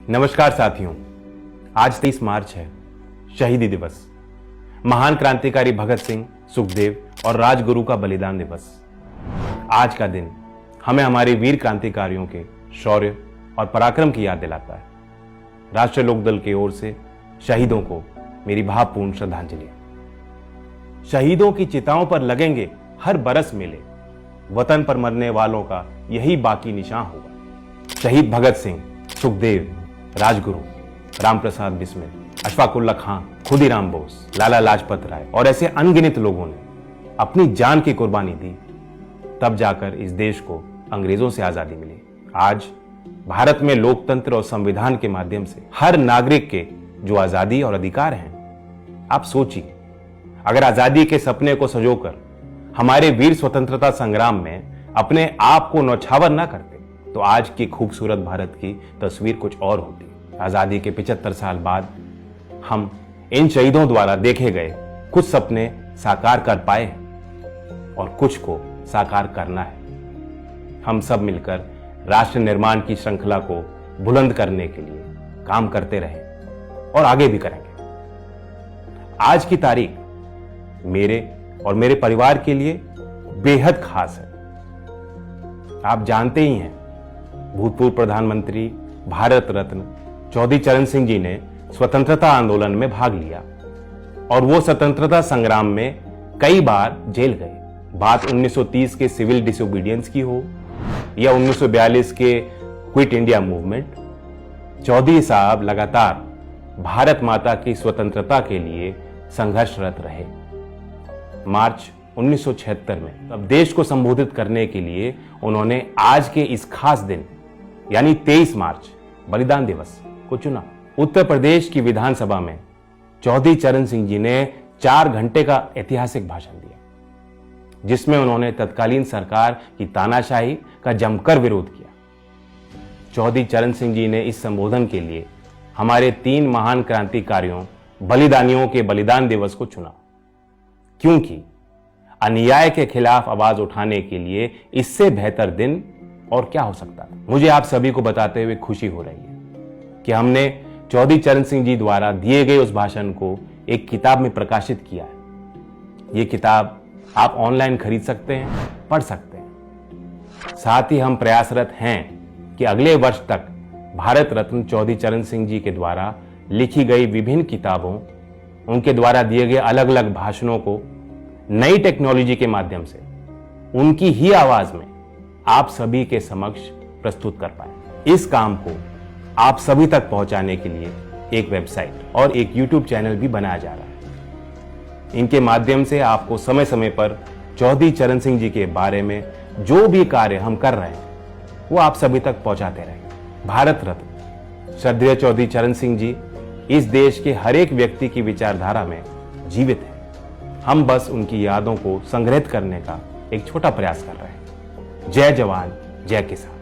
नमस्कार साथियों, आज 23 मार्च है, शहीदी दिवस। महान क्रांतिकारी भगत सिंह, सुखदेव और राजगुरु का बलिदान दिवस। आज का दिन हमें हमारे वीर क्रांतिकारियों के शौर्य और पराक्रम की याद दिलाता है। राष्ट्रीय लोकदल की ओर से शहीदों को मेरी भावपूर्ण श्रद्धांजलि। शहीदों की चिताओं पर लगेंगे हर बरस मेले, वतन पर मरने वालों का यही बाकी निशान होगा। शहीद भगत सिंह, सुखदेव, राजगुरु, रामप्रसाद बिस्मिल, अशफाकुल्ला खां, खुदीराम बोस, लाला लाजपत राय और ऐसे अनगिनत लोगों ने अपनी जान की कुर्बानी दी, तब जाकर इस देश को अंग्रेजों से आजादी मिली। आज भारत में लोकतंत्र और संविधान के माध्यम से हर नागरिक के जो आजादी और अधिकार हैं, आप सोचिए, अगर आजादी के सपने को संजोकर हमारे वीर स्वतंत्रता संग्राम में अपने आप को न्यौछावर न करते तो आज की खूबसूरत भारत की तस्वीर कुछ और होती। आजादी के 75 साल बाद हम इन शहीदों द्वारा देखे गए कुछ सपने साकार कर पाए हैं और कुछ को साकार करना है। हम सब मिलकर राष्ट्र निर्माण की श्रृंखला को बुलंद करने के लिए काम करते रहे और आगे भी करेंगे। आज की तारीख मेरे और मेरे परिवार के लिए बेहद खास है। आप जानते ही हैं, भूतपूर्व प्रधानमंत्री, भारत रत्न चौधरी चरण सिंह जी ने स्वतंत्रता आंदोलन में भाग लिया और वो स्वतंत्रता संग्राम में कई बार जेल गए। बात 1930 के सिविल डिसोबीडियंस की हो या 1942 के क्विट इंडिया मूवमेंट, चौधरी साहब लगातार भारत माता की स्वतंत्रता के लिए संघर्षरत रहे। मार्च 1976 में तब देश को संबोधित करने के लिए उन्होंने आज के इस खास दिन यानी 23 मार्च बलिदान दिवस को चुना। उत्तर प्रदेश की विधानसभा में चौधरी चरण सिंह जी ने 4 घंटे का ऐतिहासिक भाषण दिया, जिसमें उन्होंने तत्कालीन सरकार की तानाशाही का जमकर विरोध किया। चौधरी चरण सिंह जी ने इस संबोधन के लिए हमारे 3 महान क्रांतिकारियों बलिदानियों के बलिदान दिवस को चुना, क्योंकि अन्याय के खिलाफ आवाज उठाने के लिए इससे बेहतर दिन और क्या हो सकता था। मुझे आप सभी को बताते हुए खुशी हो रही है कि हमने चौधरी चरण सिंह जी द्वारा दिए गए उस भाषण को एक किताब में प्रकाशित किया है। ये किताब आप ऑनलाइन खरीद सकते हैं, पढ़ सकते हैं। साथ ही हम प्रयासरत हैं कि अगले वर्ष तक भारत रत्न चौधरी चरण सिंह जी के द्वारा लिखी गई विभिन्न किताबों, उनके द्वारा दिए गए अलग अलग भाषणों को नई टेक्नोलॉजी के माध्यम से उनकी ही आवाज में आप सभी के समक्ष प्रस्तुत कर पाए। इस काम को आप सभी तक पहुंचाने के लिए एक वेबसाइट और एक YouTube चैनल भी बनाया जा रहा है। इनके माध्यम से आपको समय समय पर चौधरी चरण सिंह जी के बारे में जो भी कार्य हम कर रहे हैं वो आप सभी तक पहुंचाते रहेंगे। भारत रत्न श्रद्धेय चौधरी चरण सिंह जी इस देश के हर एक व्यक्ति की विचारधारा में जीवित है। हम बस उनकी यादों को संग्रहित करने का एक छोटा प्रयास कर रहे हैं। जय जवान, जय किसान।